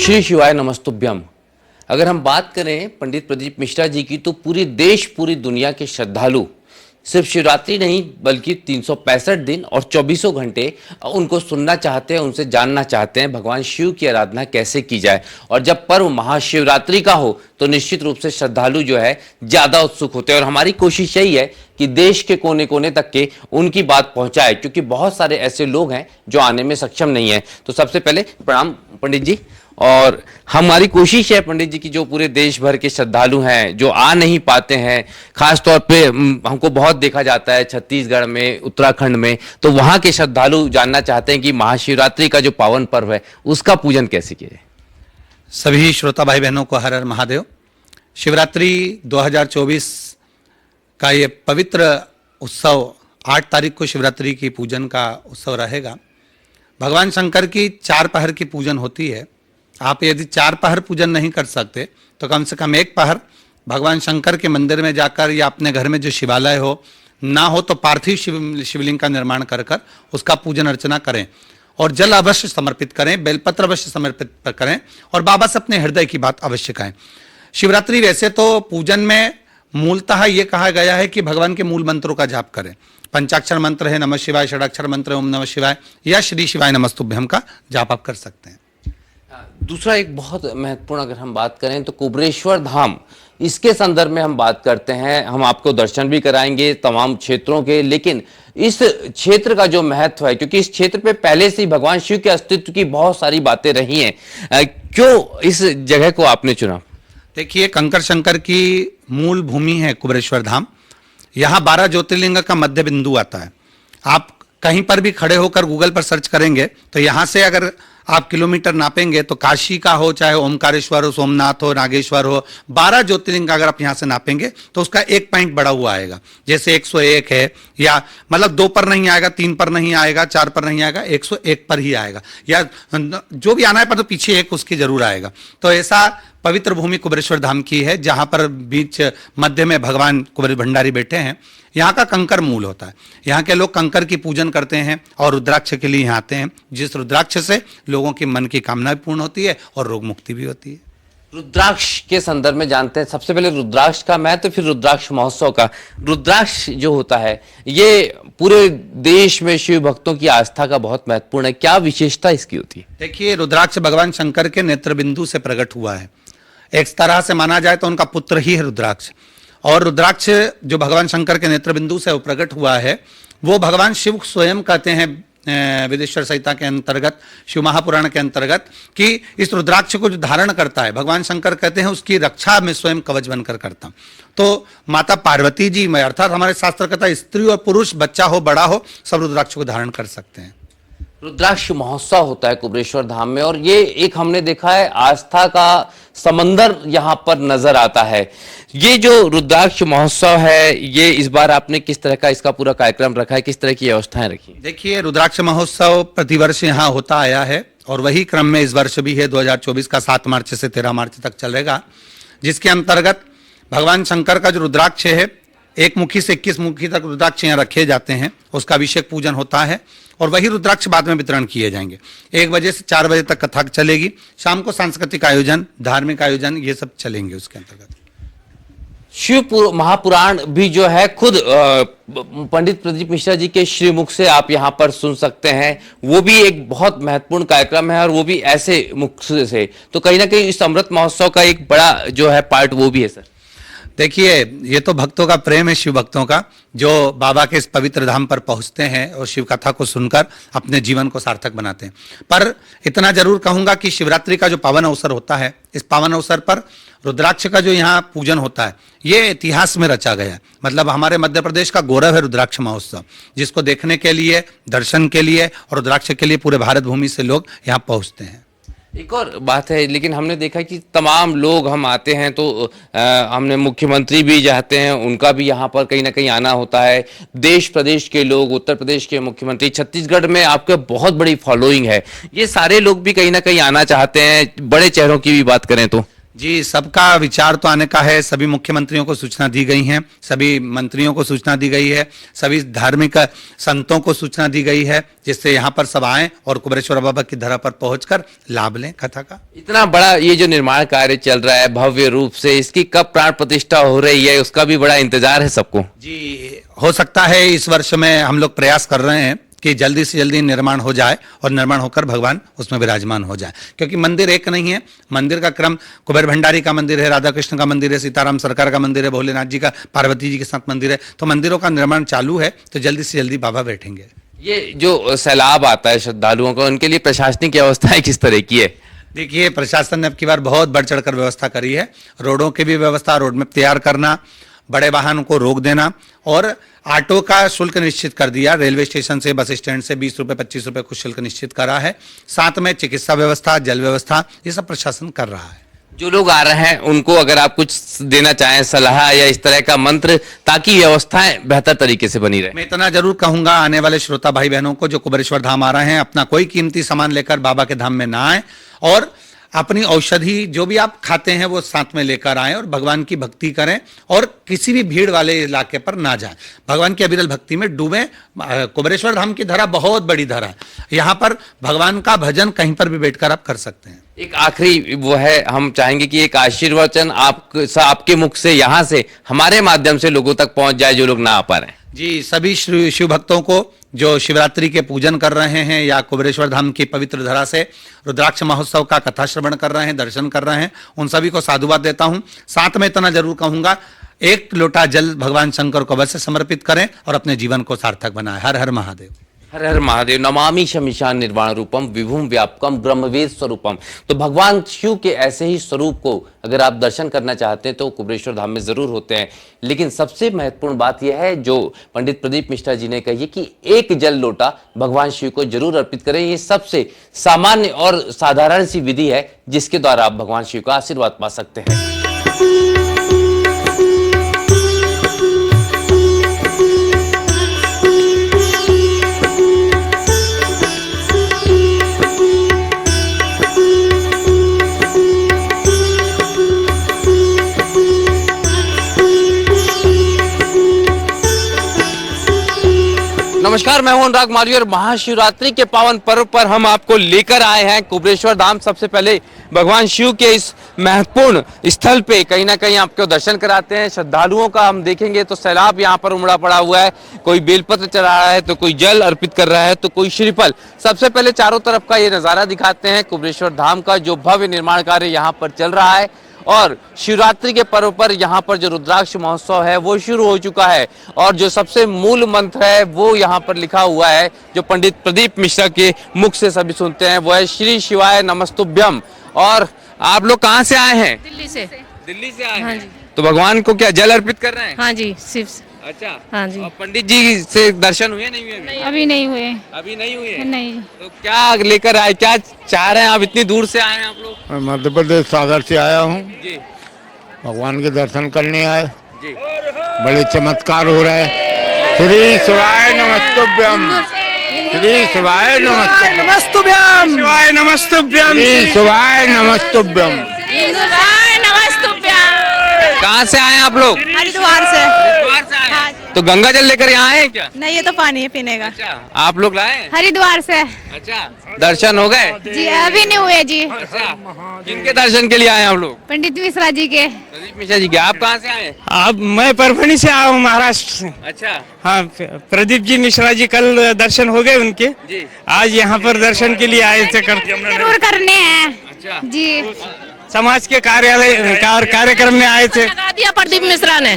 श्री शिवाय नमस्तुभ्यम। अगर हम बात करें पंडित प्रदीप मिश्रा जी की, तो पूरे देश पूरी दुनिया के श्रद्धालु सिर्फ शिवरात्रि नहीं बल्कि 365 दिन और 24 घंटे उनको सुनना चाहते हैं, उनसे जानना चाहते हैं भगवान शिव की आराधना कैसे की जाए। और जब पर्व महाशिवरात्रि का हो तो निश्चित रूप से श्रद्धालु जो है ज्यादा उत्सुक होते हैं। और हमारी कोशिश यही है कि देश के कोने कोने तक के उनकी बात पहुंचाए, क्योंकि बहुत सारे ऐसे लोग हैं जो आने में सक्षम नहीं है। तो सबसे पहले प्रणाम पंडित जी। और हमारी कोशिश है पंडित जी की, जो पूरे देश भर के श्रद्धालु हैं जो आ नहीं पाते हैं, खास तौर पे हमको बहुत देखा जाता है छत्तीसगढ़ में, उत्तराखंड में, तो वहां के श्रद्धालु जानना चाहते हैं कि महाशिवरात्रि का जो पावन पर्व है उसका पूजन कैसे किया जाए। सभी श्रोता भाई बहनों को हर हर महादेव। शिवरात्रि 2024 का ये पवित्र उत्सव 8 तारीख को शिवरात्रि की पूजन का उत्सव रहेगा। भगवान शंकर की 4 पहर की पूजन होती है। आप यदि 4 पहर पूजन नहीं कर सकते तो कम से कम 1 पहर भगवान शंकर के मंदिर में जाकर या अपने घर में जो शिवालय हो, ना हो तो पार्थिव शिवलिंग का निर्माण कर कर उसका पूजन अर्चना करें और जल अवश्य समर्पित करें, बेलपत्र अवश्य समर्पित करें और बाबा से अपने हृदय की बात अवश्य कहें। शिवरात्रि वैसे तो पूजन में मूलतः ये कहा गया है कि भगवान के मूल मंत्रों का जाप करें। पंचाक्षर मंत्र है नमः शिवाय, षडाक्षर मंत्र ओम नमः शिवाय या श्री शिवाय नमस्तुभ्यम का जाप आप कर सकते हैं। दूसरा एक बहुत महत्वपूर्ण अगर हम बात करें तो कुबरेश्वर धाम, इसके संदर्भ में हम बात करते हैं। हम आपको दर्शन भी कराएंगे तमाम क्षेत्रों के, लेकिन इस क्षेत्र का जो महत्व है, क्योंकि इस क्षेत्र पे पहले से ही भगवान शिव के अस्तित्व की बहुत सारी बातें रही हैं, क्यों इस जगह को आपने चुना? देखिए, कंकर शंकर की मूल भूमि है कुबरेश्वर धाम। यहाँ 12 ज्योतिर्लिंग का मध्य बिंदु आता है। आप कहीं पर भी खड़े होकर गूगल पर सर्च करेंगे तो यहाँ से अगर आप किलोमीटर नापेंगे तो काशी का हो, चाहे ओमकारेश्वर हो, सोमनाथ हो, नागेश्वर हो, 12 ज्योतिर्लिंग का अगर आप यहाँ से नापेंगे तो उसका 1 पॉइंट बढ़ा हुआ आएगा। जैसे 101 है, या मतलब 2 पर नहीं आएगा, 3 पर नहीं आएगा, 4 पर नहीं आएगा, 101 पर ही आएगा, या जो भी आना है पर तो पीछे 1 उसकी जरूर आएगा। तो ऐसा पवित्र भूमि कुबरेश्वर धाम की है, जहां पर बीच मध्य में भगवान कुबेर भंडारी बैठे हैं। यहाँ का कंकर मूल होता है। यहाँ के लोग कंकर की पूजन करते हैं और रुद्राक्ष के लिए यहाँ आते हैं, जिस रुद्राक्ष से लोगों की मन की कामना भी पूर्ण होती है और रोग मुक्ति भी होती है। रुद्राक्ष के संदर्भ में जानते हैं सबसे पहले रुद्राक्ष का महत्व, फिर रुद्राक्ष महोत्सव का। रुद्राक्ष जो होता है ये पूरे देश में शिव भक्तों की आस्था का बहुत महत्वपूर्ण है। क्या विशेषता इसकी होती है? देखिए, रुद्राक्ष भगवान शंकर के नेत्र बिंदु से प्रकट हुआ है। एक तरह से माना जाए तो उनका पुत्र ही है रुद्राक्ष। और रुद्राक्ष जो भगवान शंकर के नेत्र बिंदु से प्रकट हुआ है, वो भगवान शिव स्वयं कहते हैं विदेश्वर संहिता के अंतर्गत, शिव महापुराण के अंतर्गत, कि इस रुद्राक्ष को जो धारण करता है भगवान शंकर कहते हैं उसकी रक्षा में स्वयं कवच बनकर करता। तो माता पार्वती जी में, अर्थात हमारे शास्त्र कहता है स्त्री और पुरुष, बच्चा हो बड़ा हो, सब रुद्राक्ष को धारण कर सकते हैं। रुद्राक्ष महोत्सव होता है कुबरेश्वर धाम में, और ये एक हमने देखा है आस्था का समंदर यहाँ पर नजर आता है। ये जो रुद्राक्ष महोत्सव है, ये इस बार आपने किस तरह का इसका पूरा कार्यक्रम रखा है, किस तरह की व्यवस्थाएं रखी? देखिए, रुद्राक्ष महोत्सव प्रतिवर्ष यहाँ होता आया है और वही क्रम में इस वर्ष भी है। 2024 का 7 मार्च से 13 मार्च तक चलेगा, जिसके अंतर्गत भगवान शंकर का जो रुद्राक्ष है 1 मुखी से 21 मुखी तक रुद्राक्ष यहाँ रखे जाते हैं। उसका अभिषेक पूजन होता है और वही रुद्राक्ष बाद में वितरण किए जाएंगे। 1 बजे से 4 बजे तक कथा चलेगी। शाम को सांस्कृतिक आयोजन, धार्मिक आयोजन, ये सब चलेंगे उसके अंतर्गत। शिव महापुराण भी जो है खुद पंडित प्रदीप मिश्रा जी के श्रीमुख से आप यहाँ पर सुन सकते हैं। वो भी एक बहुत महत्वपूर्ण कार्यक्रम है और वो भी ऐसे मुख से, तो कहीं ना कहीं इस अमृत महोत्सव का एक बड़ा जो है पार्ट वो भी है सर। देखिए, ये तो भक्तों का प्रेम है, शिव भक्तों का, जो बाबा के इस पवित्र धाम पर पहुंचते हैं और शिव कथा को सुनकर अपने जीवन को सार्थक बनाते हैं। पर इतना जरूर कहूंगा कि शिवरात्रि का जो पावन अवसर होता है, इस पावन अवसर पर रुद्राक्ष का जो यहाँ पूजन होता है, ये इतिहास में रचा गया है। मतलब हमारे मध्य प्रदेश का गौरव है रुद्राक्ष महोत्सव, जिसको देखने के लिए, दर्शन के लिए और रुद्राक्ष के लिए पूरे भारत भूमि से लोग यहाँ पहुंचते हैं। एक और बात है, लेकिन हमने देखा कि तमाम लोग हम आते हैं तो हमने मुख्यमंत्री भी जाते हैं, उनका भी यहाँ पर कहीं ना कहीं आना होता है। देश प्रदेश के लोग, उत्तर प्रदेश के मुख्यमंत्री, छत्तीसगढ़ में आपके बहुत बड़ी फॉलोइंग है, ये सारे लोग भी कहीं ना कहीं आना चाहते हैं। बड़े चेहरों की भी बात करें तो जी, सबका विचार तो आने का है। सभी मुख्यमंत्रियों को सूचना दी गई है, सभी मंत्रियों को सूचना दी गई है, सभी धार्मिक संतों को सूचना दी गई है, जिससे यहाँ पर सब आएं और कुबेरेश्वर बाबा की धरा पर पहुंचकर लाभ लें कथा का। इतना बड़ा ये जो निर्माण कार्य चल रहा है भव्य रूप से, इसकी कब प्राण प्रतिष्ठा हो रही है, उसका भी बड़ा इंतजार है सबको। जी, हो सकता है इस वर्ष में हम लोग प्रयास कर रहे हैं कि जल्दी से जल्दी निर्माण हो जाए और निर्माण होकर भगवान उसमें विराजमान हो जाए, क्योंकि मंदिर एक नहीं है। मंदिर का क्रम कुबेर भंडारी का मंदिर है, राधा कृष्ण का मंदिर है, सीताराम सरकार का मंदिर है, भोलेनाथ जी का, पार्वती जी के साथ मंदिर है। तो मंदिरों का निर्माण चालू है, तो जल्दी से जल्दी बाबा बैठेंगे। ये जो सैलाब आता है श्रद्धालुओं को, उनके लिए प्रशासनिक व्यवस्थाएं किस तरह की है? देखिए, प्रशासन ने अब की बार बहुत बढ़ चढ़कर व्यवस्था करी है। रोडों की भी व्यवस्था, रोड मैप तैयार करना, बड़े वाहनों को रोक देना और ऑटो का शुल्क निश्चित कर दिया। रेलवे स्टेशन से, बस स्टैंड से 20 रुपए 25 रुपए कुछ शुल्क निश्चित करा है। साथ में चिकित्सा व्यवस्था, जल व्यवस्था, ये सब प्रशासन कर रहा है। जो लोग आ रहे हैं उनको अगर आप कुछ देना चाहें सलाह या इस तरह का मंत्र, ताकि व्यवस्थाएं बेहतर तरीके से बनी रहे। मैं इतना जरूर कहूंगा आने वाले श्रोता भाई बहनों को जो कुबेरेश्वर धाम आ रहे हैं, अपना कोई कीमती सामान लेकर बाबा के धाम में ना आए और अपनी औषधि जो भी आप खाते हैं वो साथ में लेकर आएं और भगवान की भक्ति करें और किसी भी भीड़ वाले इलाके पर ना जाएं। भगवान की अविरल भक्ति में डूबें। कुबेरेश्वर धाम की धरा बहुत बड़ी धरा है। यहाँ पर भगवान का भजन कहीं पर भी बैठकर आप कर सकते हैं। एक आखिरी वो है, हम चाहेंगे कि एक आशीर्वचन आपके मुख से, यहाँ से, हमारे माध्यम से लोगों तक पहुंच जाए जो लोग ना आ पा रहे हैं। जी, सभी शिव भक्तों को जो शिवरात्रि के पूजन कर रहे हैं या कुबेरेश्वर धाम की पवित्र धरा से रुद्राक्ष महोत्सव का कथा श्रवण कर रहे हैं, दर्शन कर रहे हैं, उन सभी को साधुवाद देता हूं। साथ में इतना जरूर कहूंगा, एक लोटा जल भगवान शंकर को अवश्य समर्पित करें और अपने जीवन को सार्थक बनाएं। हर हर महादेव। हर हर महादेव। नमामि शमीशान निर्वाण रूपम विभुम व्यापकम ब्रह्मवेद स्वरूपम। तो भगवान शिव के ऐसे ही स्वरूप को अगर आप दर्शन करना चाहते हैं तो कुबेरेश्वर धाम में जरूर होते हैं। लेकिन सबसे महत्वपूर्ण बात यह है जो पंडित प्रदीप मिश्रा जी ने कही कि एक जल लोटा भगवान शिव को जरूर अर्पित करें। ये सबसे सामान्य और साधारण सी विधि है जिसके द्वारा आप भगवान शिव का आशीर्वाद पा सकते हैं। नमस्कार, मैं हूं अनुराग मालवीय और महाशिवरात्रि के पावन पर्व पर हम आपको लेकर आए हैं कुबेरेश्वर धाम। सबसे पहले भगवान शिव के इस महत्वपूर्ण स्थल पे कहीं ना कहीं आपको दर्शन कराते हैं। श्रद्धालुओं का हम देखेंगे तो सैलाब यहाँ पर उमड़ा पड़ा हुआ है। कोई बेलपत्र चढ़ा रहा है तो कोई जल अर्पित कर रहा है तो कोई श्रीफल। सबसे पहले चारों तरफ का ये नजारा दिखाते हैं कुबेरेश्वर धाम का, जो भव्य निर्माण कार्य यहाँ पर चल रहा है और शिवरात्रि के पर्व पर यहाँ पर जो रुद्राक्ष महोत्सव है वो शुरू हो चुका है। और जो सबसे मूल मंत्र है वो यहाँ पर लिखा हुआ है, जो पंडित प्रदीप मिश्रा के मुख से सभी सुनते हैं, वो है श्री शिवाय नमस्तुभ्यम। और आप लोग कहाँ से आए हैं? दिल्ली से। दिल्ली से आए हाँ हैं। जी। तो भगवान को क्या जल अर्पित कर रहे हैं? हाँ जी, शिव। अच्छा। हाँ जी। और पंडित जी से दर्शन हुए नहीं हुए? अभी नहीं हुए। अभी नहीं हुए? नहीं। तो क्या लेकर आए, क्या चाह रहे हैं आप? इतनी दूर से आए हैं आप लोग? मैं मध्य प्रदेश सागर से आया हूँ, जी भगवान के दर्शन करने आए। जी। बड़े चमत्कार हो रहे हैं। श्री शिवाय नमस्तुभ्यम, श्री शिवाय नमस्तुभ्यम, शिवाय नमस्तुभ्यम, श्री शिवाय नमस्तुभ्यम। कहाँ से आए हैं आप लोग? हरिद्वार से। हरिद्वार से आए हैं। तो गंगा जल लेकर यहाँ आए हैं क्या? नहीं, ये तो पानी है पीने का। अच्छा, आप लोग लाए हैं? हरिद्वार से। अच्छा, दर्शन हो गए? जी अभी नहीं हुए जी। अच्छा, किनके दर्शन के लिए आए हैं आप लोग? पंडित मिश्रा जी के। प्रदीप मिश्रा जी के। आप कहाँ से आए हैं? अब मैं परभणी से आया हूँ, महाराष्ट्र से। अच्छा हाँ, प्रदीप जी मिश्रा जी कल दर्शन हो गए उनके। जी। आज यहाँ पर दर्शन के लिए आए थे। जरूर करने हैं अच्छा जी। समाज के कार्यक्रम में आए थे। जगा दिया प्रदीप मिश्रा ने,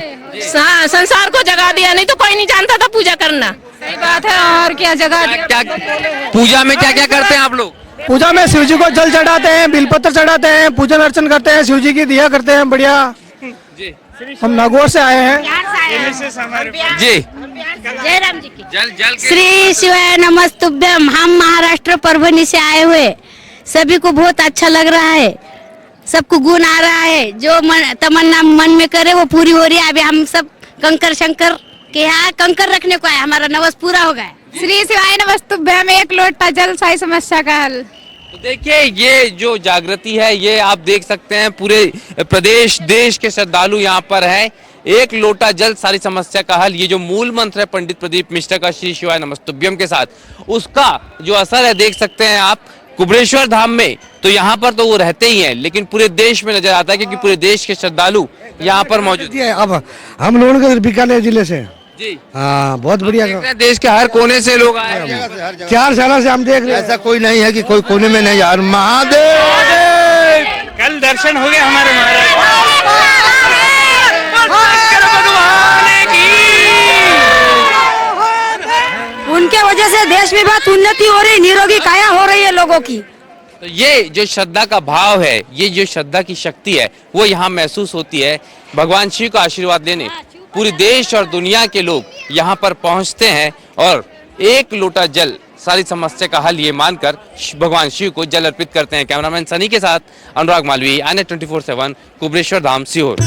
संसार को जगा दिया, नहीं तो कोई नहीं जानता था पूजा करना। सही बात है। और क्या जगह क्या पूजा में क्या क्या करते हैं आप लोग? पूजा में शिव जी को जल चढ़ाते हैं, बिलपत्र चढ़ाते हैं, पूजन अर्चन करते हैं, शिव जी की दिया करते हैं। बढ़िया। जी। हम नागौर से आए हैं। जी। जय राम जी की। जल जल श्री शिवाय नमस्तुभ्यम। हम महाराष्ट्र परभणी से आए हुए, सभी को बहुत अच्छा लग रहा है, सबको गुण आ रहा है, जो तमन्ना मन में करे वो पूरी हो रही है। अभी हम सब कंकर शंकर के यहाँ कंकर रखने को आए, हमारा नवस पूरा हो गया। श्री शिवाय नमस्तुभ्यम। एक लोटा जल सारी समस्या का हल। तो देखिए ये जो जागृति है ये आप देख सकते हैं पूरे प्रदेश देश के श्रद्धालु यहाँ पर है। एक लोटा जल सारी समस्या का हल, ये जो मूल मंत्र है पंडित प्रदीप मिश्रा का श्री शिवाय नमस्तुभ्यम के साथ, उसका जो असर है देख सकते हैं आप कुबरेश्वर धाम में। तो यहाँ पर तो वो रहते ही हैं, लेकिन पूरे देश में नजर आता है क्योंकि पूरे देश के श्रद्धालु यहाँ पर मौजूद है। अब हम लोगों के बीकानेर जिले से जी। हाँ, बहुत बढ़िया। देख रहे हैं देश के हर कोने से लोग आए हैं। 4 साल से हम देख रहे हैं, ऐसा कोई नहीं है कि कोई कोने में नहीं यार। महादेव कल दर्शन हो गए हमारे महाराज। उनके वजह से देश में बहुत उन्नति हो रही, निरोगी काया हो रही है लोगों की। तो ये जो श्रद्धा का भाव है, ये जो श्रद्धा की शक्ति है, वो यहाँ महसूस होती है। भगवान शिव का आशीर्वाद लेने पूरे देश और दुनिया के लोग यहाँ पर पहुँचते हैं और एक लोटा जल सारी समस्या का हल ये मानकर भगवान शिव को जल अर्पित करते हैं। कैमरामैन सनी के साथ अनुराग मालवी, INET 24/7, कुबरेश्वर धाम, सीहोर।